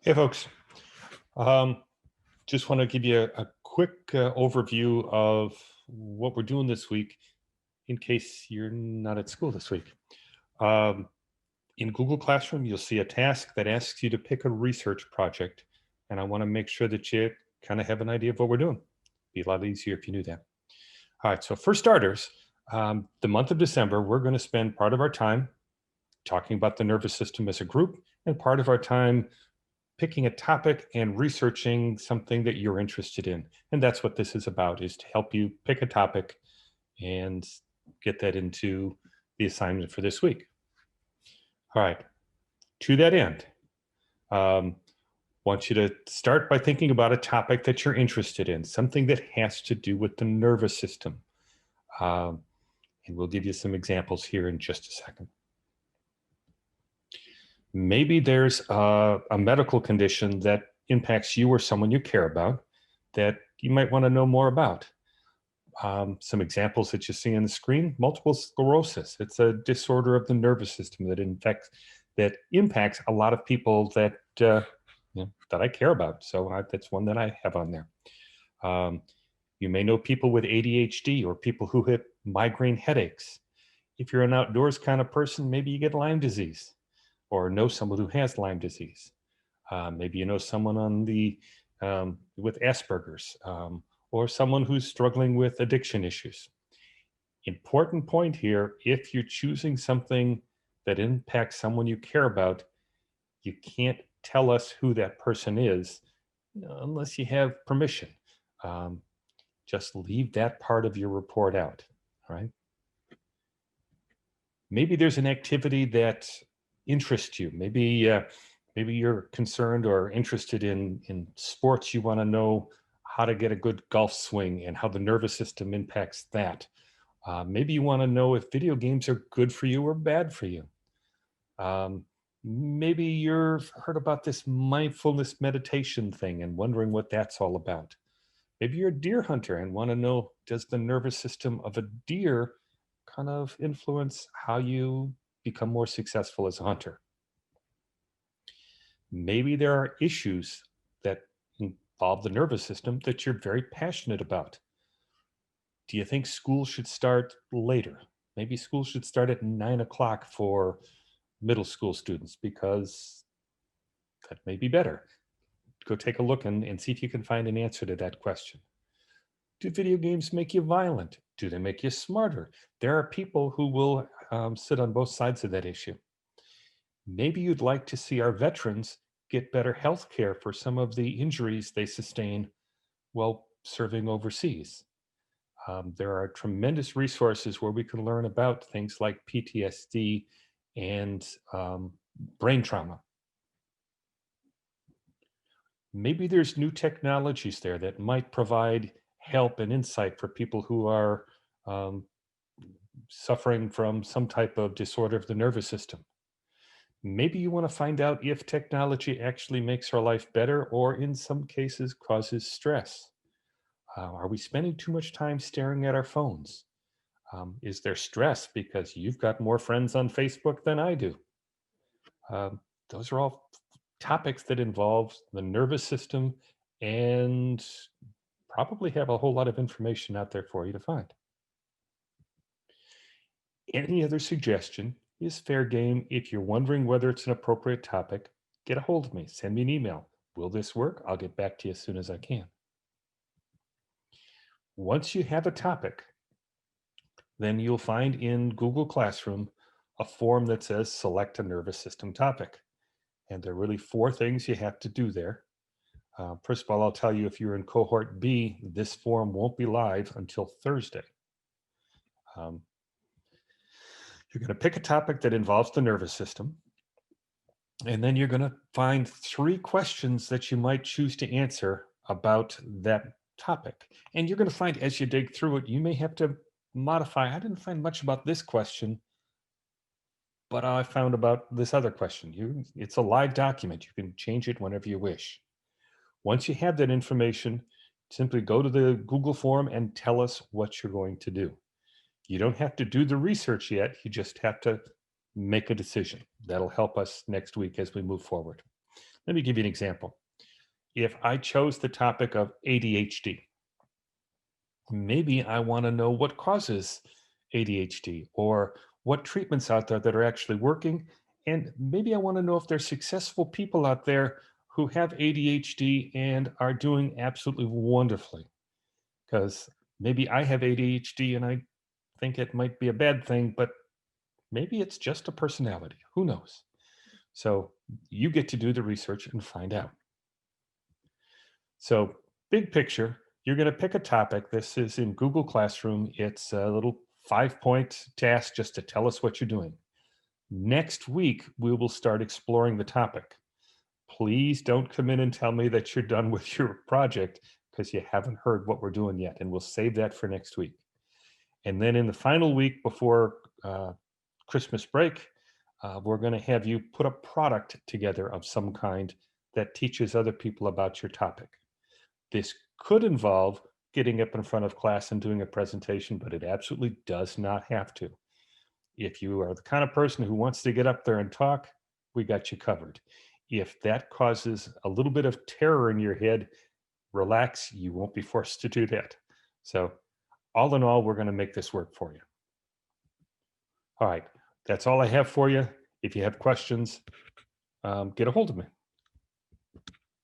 Hey, folks. Um, just want to give you a quick overview of what we're doing this week in case you're not at school this week. Um, in Google Classroom, you'll see a task that asks you to pick a research project. And I want to make sure that you kind of have an idea of what we're doing. Be a lot easier if you knew that. All right. So, for starters, the month of December, we're going to spend part of our time talking about the nervous system as a group and part of our time picking a topic and researching something that you're interested in. And that's what this is about, is to help you pick a topic and get that into the assignment for this week. All right. To that end, um, want you to start by thinking about a topic that you're interested in, something that has to do with the nervous system. Um, and we'll give you some examples here in just a second. Maybe there's a medical condition that impacts you or someone you care about that you might want to know more about. Some examples that you see on the screen: multiple sclerosis. It's a disorder of the nervous system that impacts a lot of people that I care about. So that's one that I have on there. Um, you may know people with ADHD or people who have migraine headaches. If you're an outdoors kind of person, maybe you get Lyme disease or know someone who has Lyme disease. Maybe you know someone with Asperger's, or someone who's struggling with addiction issues. Important point here: if you're choosing something that impacts someone you care about, you can't tell us who that person is unless you have permission. Um, just leave that part of your report out. All right. Maybe there's an activity that interests you. Maybe you're concerned or interested in sports. You want to know how to get a good golf swing and how the nervous system impacts that. Maybe you want to know if video games are good for you or bad for you. Um, Maybe you've heard about this mindfulness meditation thing and wondering what that's all about. Maybe you're a deer hunter and want to know, does the nervous system of a deer kind of influence how you become more successful as a hunter? Maybe there are issues that involve the nervous system that you're very passionate about. Do you think school should start later? Maybe school should start at 9 o'clock for middle school students because that may be better. Go take a look and see if you can find an answer to that question. Do video games make you violent? Do they make you smarter? There are people who will sit on both sides of that issue. Maybe you'd like to see our veterans get better health care for some of the injuries they sustain while serving overseas. There are tremendous resources where we can learn about things like PTSD and brain trauma. Maybe there's new technologies there that might provide help and insight for people who are um, suffering from some type of disorder of the nervous system. Maybe you want to find out if technology actually makes our life better or, in some cases, causes stress. Are we spending too much time staring at our phones? Is there stress because you've got more friends on Facebook than I do? Um, those are all topics that involve the nervous system and probably have a whole lot of information out there for you to find. Any other suggestion is fair game. If you're wondering whether it's an appropriate topic, get a hold of me. Send me an email. Will this work? I'll get back to you as soon as I can. Once you have a topic, then you'll find in Google Classroom a form that says select a nervous system topic. And there are really four things you have to do there. First of all, I'll tell you, if you're in cohort B, this form won't be live until Thursday. Um, you're going to pick a topic that involves the nervous system. And then you're going to find three questions that you might choose to answer about that topic. And you're going to find, as you dig through it, you may have to modify. I didn't find much about this question, but I found about this other question. It's a live document. You can change it whenever you wish. Once you have that information, simply go to the Google form and tell us what you're going to do. You don't have to do the research yet. You just have to make a decision. That'll help us next week as we move forward. Let me give you an example. If I chose the topic of ADHD, maybe I want to know what causes ADHD or what treatments out there that are actually working. And maybe I want to know if there's successful people out there who have ADHD and are doing absolutely wonderfully. Because maybe I have ADHD and I think it might be a bad thing, but maybe it's just a personality. Who knows? So you get to do the research and find out. So, big picture, you're going to pick a topic. This is in Google Classroom. It's a little 5 point task just to tell us what you're doing. Next week, we will start exploring the topic. Please don't come in and tell me that you're done with your project because you haven't heard what we're doing yet. And we'll save that for next week. And then in the final week before Christmas break, we're going to have you put a product together of some kind that teaches other people about your topic. This could involve getting up in front of class and doing a presentation, but it absolutely does not have to. If you are the kind of person who wants to get up there and talk, we got you covered. If that causes a little bit of terror in your head, relax, you won't be forced to do that. So, all in all, we're going to make this work for you. All right, that's all I have for you. If you have questions, get a hold of me.